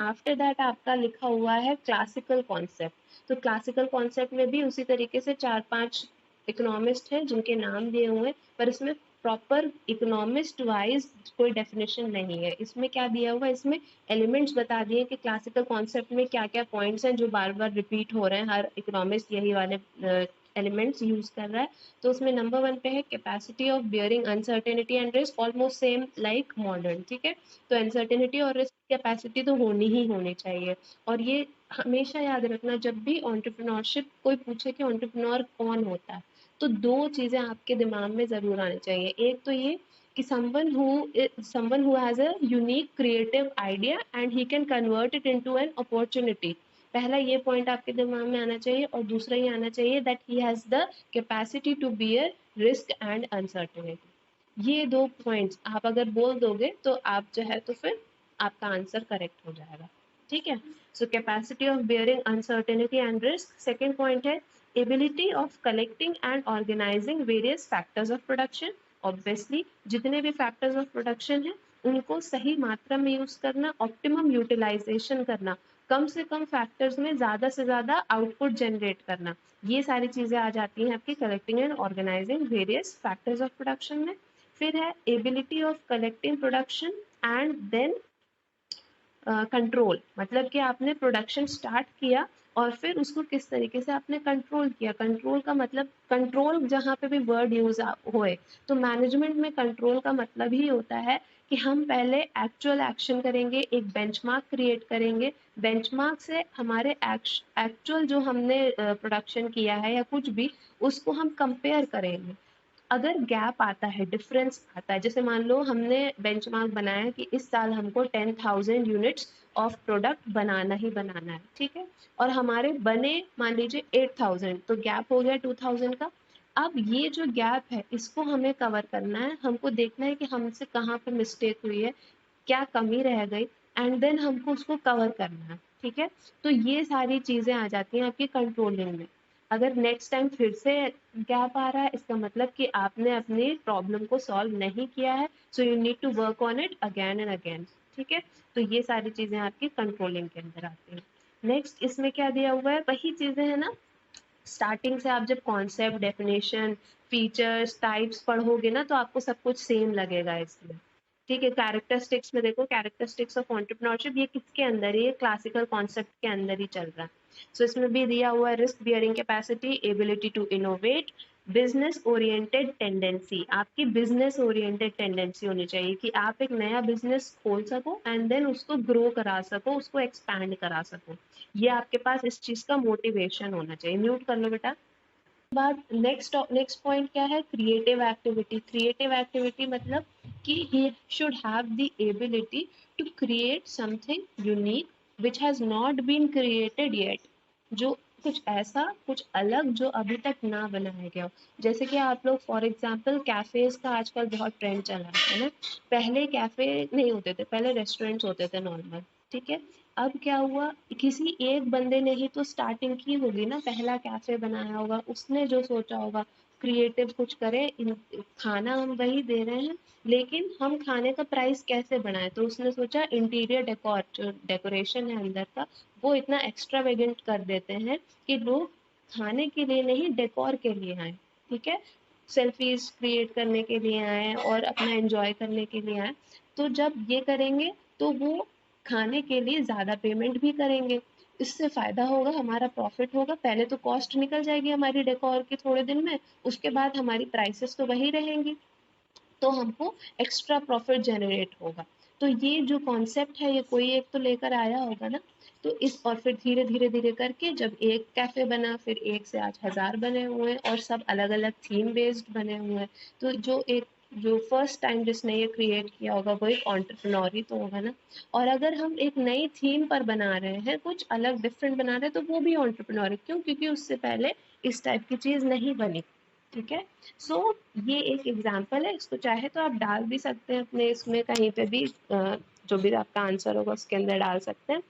After that आपका लिखा हुआ है क्लासिकल कॉन्सेप्ट। तो क्लासिकल कॉन्सेप्ट में भी उसी तरीके से 4-5 इकोनॉमिस्ट हैं जिनके नाम दिए हुए हैं, पर इसमें प्रॉपर इकोनॉमिस्ट वाइज कोई डेफिनेशन नहीं है। इसमें क्या दिया हुआ है, इसमें एलिमेंट्स बता दिए कि क्लासिकल कॉन्सेप्ट में क्या क्या पॉइंट्स हैं जो बार बार रिपीट हो रहे हैं, हर इकोनॉमिस्ट यही वाले एलिमेंट्स यूज कर रहा है। तो उसमें नंबर 1 पे है capacity of bearing uncertainty and risk, almost same like modern, ठीक है। तो अनसर्टेनिटी और रिस्क कैपेसिटी तो होनी ही होनी चाहिए। और ये हमेशा याद रखना, जब भी एंटरप्रेन्योरशिप कोई पूछे कि एंटरप्रेन्योर कौन होता है, तो 2 चीजें आपके दिमाग में जरूर आनी चाहिए। एक तो ये कि someone who has a unique creative idea and he can convert it into an opportunity। पहला ये पॉइंट आपके दिमाग में आना चाहिए, और दूसरा ये आना चाहिए that he has the capacity to bear risk and uncertainty. ये 2 पॉइंट्स आप अगर बोल दोगे तो आप जो है तो फिर आपका आंसर करेक्ट हो जाएगा, ठीक है। So capacity of bearing uncertainty and risk. Second point है ability of collecting and organising various factors of production. Obviously जितने भी फैक्टर्स ऑफ प्रोडक्शन है उनको सही मात्रा में यूज करना, ऑप्टिमम यूटिलाइजेशन करना, कम से कम फैक्टर्स में ज्यादा से ज्यादा आउटपुट जनरेट करना, ये सारी चीजें आ जाती हैं आपकी collecting and organising various factors of production में। फिर है ability of collecting production and then control, मतलब कि आपने प्रोडक्शन स्टार्ट किया और फिर उसको किस तरीके से आपने कंट्रोल किया। कंट्रोल का मतलब, कंट्रोल जहाँ पे भी वर्ड यूज होए, तो मैनेजमेंट में कंट्रोल का मतलब ही होता है कि हम पहले एक्चुअल एक्शन करेंगे, एक बेंचमार्क क्रिएट करेंगे, बेंचमार्क से हमारे एक्चुअल जो हमने प्रोडक्शन किया है या कुछ भी, उसको हम कंपेयर करेंगे। अगर गैप आता है, डिफरेंस आता है, जैसे मान लो हमने बेंचमार्क बनाया कि इस साल हमको 10,000 यूनिट्स ऑफ प्रोडक्ट बनाना ही बनाना है, ठीक है, और हमारे बने मान लीजिए 8,000, तो गैप हो गया 2,000 का। अब ये जो गैप है इसको हमें कवर करना है, हमको देखना है कि हमसे कहाँ पे मिस्टेक हुई है, क्या कमी रह गई, एंड देन हमको उसको कवर करना है, ठीक है। तो ये सारी चीजें आ जाती हैं आपकी कंट्रोलिंग में। अगर नेक्स्ट टाइम फिर से गैप आ रहा है, इसका मतलब कि आपने अपनी प्रॉब्लम को सॉल्व नहीं किया है, so you need to work on it again and again, ठीक है। तो ये सारी चीजें आपकी कंट्रोलिंग के अंदर आती हैं। नेक्स्ट इसमें क्या दिया हुआ है, वही चीजें है ना, स्टार्टिंग से आप जब कॉन्सेप्ट, डेफिनेशन, फीचर्स, टाइप्स पढ़ोगे ना तो आपको सब कुछ सेम लगेगा इसमें, ठीक है। कैरेक्टरिस्टिक्स में देखो, कैरेक्टरिस्टिक्स ऑफ एंटरप्रेन्योरशिप, ये किसके अंदर है, ये क्लासिकल कॉन्सेप्ट के अंदर ही चल रहा है। सो इसमें भी दिया हुआ है risk bearing capacity, ability to innovate, business oriented tendency. आपकी बिजनेस ओरिएंटेड टेंडेंसी होनी चाहिए कि आप एक नया बिजनेस खोल सको एंड देन उसको ग्रो करा सको, उसको एक्सपैंड करा सको, ये आपके पास इस चीज का मोटिवेशन होना चाहिए। म्यूट कर लो बेटा। बाद नेक्स्ट पॉइंट क्या है, क्रिएटिव एक्टिविटी। क्रिएटिव एक्टिविटी मतलब कि he should have the ability to create something unique which has not been created yet, जो कुछ ऐसा, कुछ अलग जो अभी तक ना बनाया गया हो। जैसे कि आप लोग फॉर एग्जांपल कैफेज का आजकल बहुत ट्रेंड चला है ना, पहले कैफे नहीं होते थे, पहले रेस्टोरेंट्स होते थे नॉर्मल, ठीक है। अब क्या हुआ, किसी एक बंदे ने ही तो स्टार्टिंग की होगी ना, पहला कैफे बनाया होगा, उसने जो सोचा होगा क्रिएटिव कुछ करे, खाना हम वही दे रहे हैं लेकिन हम खाने का प्राइस कैसे बढ़ाएं, तो उसने सोचा इंटीरियर डेकोर, जो डेकोरेशन है अंदर का, वो इतना एक्स्ट्रावेगेंट कर देते हैं कि लोग खाने के लिए नहीं, डेकोर के लिए आए, ठीक है, सेल्फीज क्रिएट करने के लिए आए और अपना एंजॉय करने के लिए आए। तो जब ये करेंगे तो वो खाने के लिए ज़्यादा पेमेंट भी करेंगे, इससे फ़ायदा होगा, हमारा प्रॉफिट होगा। पहले तो कॉस्ट निकल जाएगी हमारी डेकोर की थोड़े दिन में, उसके बाद हमारी प्राइसेस तो वही रहेंगी, तो हमको एक्स्ट्रा प्रॉफिट जनरेट होगा। तो ये जो कॉन्सेप्ट है ये कोई एक तो लेकर आया होगा ना, तो इस और फिर धीरे धीरे धीरे करके जब एक कैफे बना, फिर एक से आज 1000 बने हुए हैं और सब अलग अलग थीम बेस्ड बने हुए हैं। तो जो फर्स्ट टाइम जिसने ये क्रिएट किया होगा वो एक एंटरप्रेन्योर ही तो होगा ना। और अगर हम एक नई थीम पर बना रहे हैं, कुछ अलग डिफरेंट बना रहे हैं, तो वो भी एंटरप्रेन्योर है। क्यों? क्योंकि उससे पहले इस टाइप की चीज नहीं बनी, ठीक है। सो ये एक एग्जाम्पल है, इसको चाहे तो आप डाल भी सकते हैं अपने इसमें कहीं पे भी, जो भी आपका आंसर होगा उसके अंदर डाल सकते हैं,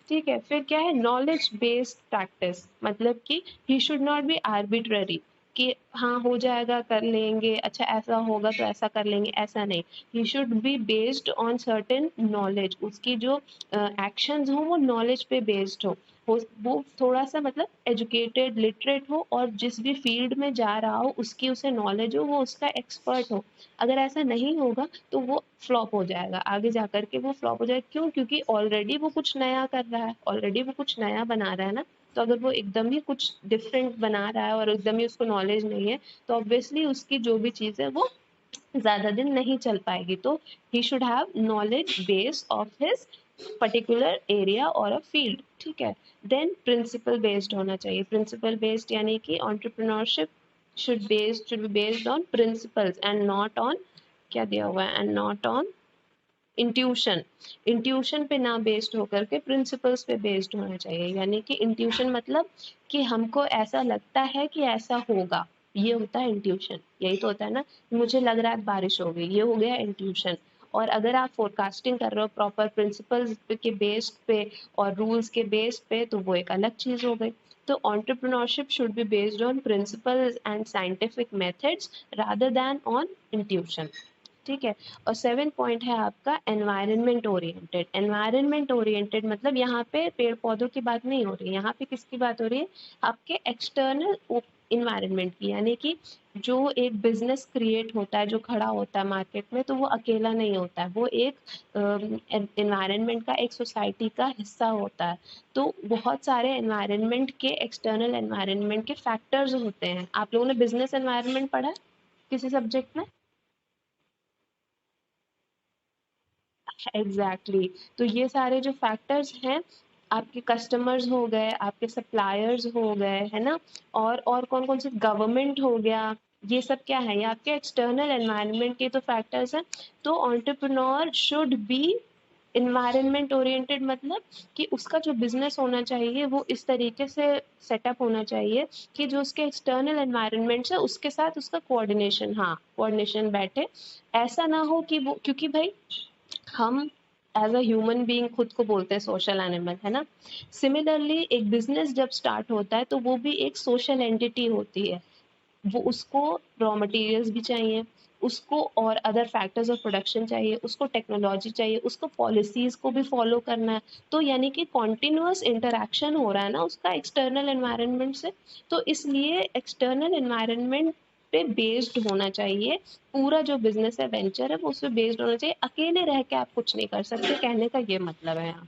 ठीक है। फिर क्या है, नॉलेज बेस्ड प्रैक्टिस, मतलब कि he should not be arbitrary. कि हाँ हो जाएगा कर लेंगे, अच्छा ऐसा होगा तो ऐसा कर लेंगे, ऐसा नहीं। He should be based on certain knowledge, उसकी जो एक्शंस हो वो नॉलेज पे बेस्ड हो, वो थोड़ा सा मतलब एजुकेटेड लिटरेट हो, और जिस भी फील्ड में जा रहा हो उसकी उसे नॉलेज हो, वो उसका एक्सपर्ट हो। अगर ऐसा नहीं होगा तो वो फ्लॉप हो जाएगा, आगे जा कर के वो फ्लॉप हो जाएगा। क्यों? क्योंकि ऑलरेडी वो कुछ नया कर रहा है, ऑलरेडी वो कुछ नया बना रहा है ना। तो अगर वो एकदम ही कुछ डिफरेंट बना रहा है और एकदम ही उसको नॉलेज नहीं है, तो ऑब्वियसली उसकी जो भी चीज़ है वो ज़्यादा दिन नहीं चल पाएगी। तो ही should have knowledge base of his particular area और अ फील्ड, ठीक है। देन प्रिंसिपल बेस्ड होना चाहिए। प्रिंसिपल बेस्ड यानी कि entrepreneurship should be based on principles and not on, क्या दिया हुआ है, and not on intuition. Intuition पे ना बेस्ड होकर के प्रिंसिपल्स पे बेस्ड होना चाहिए। यानी कि इंट्यूशन मतलब कि हमको ऐसा लगता है कि ऐसा होगा, ये होता है इंट्यूशन। यही तो होता है ना, मुझे लग रहा है बारिश होगी, ये हो गया इंट्यूशन। और अगर आप फोरकास्टिंग कर रहे हो प्रॉपर प्रिंसिपल्स के बेस पे और रूल्स के बेस पे, तो वो एक अलग चीज हो गई। तो entrepreneurship should be based on principles and scientific methods rather than on intuition, ठीक है। और 7 पॉइंट है आपका एनवायरनमेंट ओरिएंटेड। एनवायरनमेंट ओरिएंटेड मतलब यहाँ पे पेड़ पौधों की बात नहीं हो रही है, यहाँ पे किसकी बात हो रही है, आपके एक्सटर्नल इन्वायरमेंट की। यानी कि जो एक बिजनेस क्रिएट होता है, जो खड़ा होता है मार्केट में, तो वो अकेला नहीं होता है, वो एक इन्वायरमेंट का, एक सोसाइटी का हिस्सा होता है। तो बहुत सारे एनवायरनमेंट के, एक्सटर्नल एनवायरनमेंट के फैक्टर्स होते हैं। आप लोगों ने बिजनेस एनवायरनमेंट पढ़ा है किसी सब्जेक्ट में? Exactly exactly. तो ये सारे जो फैक्टर्स हैं, आपके कस्टमर्स हो गए, आपके सप्लायर्स हो गए, है ना, और कौन कौन से, गवर्नमेंट हो गया, ये सब क्या है, ये आपके एक्सटर्नल एनवायरनमेंट के तो फैक्टर्स हैं। तो entrepreneur should be environment oriented, मतलब कि उसका जो बिजनेस होना चाहिए वो इस तरीके से सेटअप होना चाहिए कि जो उसके एक्सटर्नल एनवायरनमेंट है उसके साथ उसका कोऑर्डिनेशन, हाँ कोऑर्डिनेशन बैठे। ऐसा ना हो कि वो, क्योंकि भाई हम एज अ ह्यूमन बीइंग खुद को बोलते हैं सोशल एनिमल, है ना। सिमिलरली एक बिजनेस जब स्टार्ट होता है तो वो भी एक सोशल एंटिटी होती है। वो, उसको रॉ मटेरियल्स भी चाहिए, उसको और अदर फैक्टर्स ऑफ प्रोडक्शन चाहिए, उसको टेक्नोलॉजी चाहिए, उसको पॉलिसीज को भी फॉलो करना है। तो यानी कि कॉन्टिन्यूअस इंटरेक्शन हो रहा है ना उसका एक्सटर्नल एनवायरनमेंट से। तो इसलिए एक्सटर्नल एनवायरनमेंट पे बेस्ड होना चाहिए। पूरा जो बिजनेस है, वेंचर है, वो उस पे बेस्ड होना चाहिए। अकेले रह के आप कुछ नहीं कर सकते, कहने का ये मतलब है यहाँ।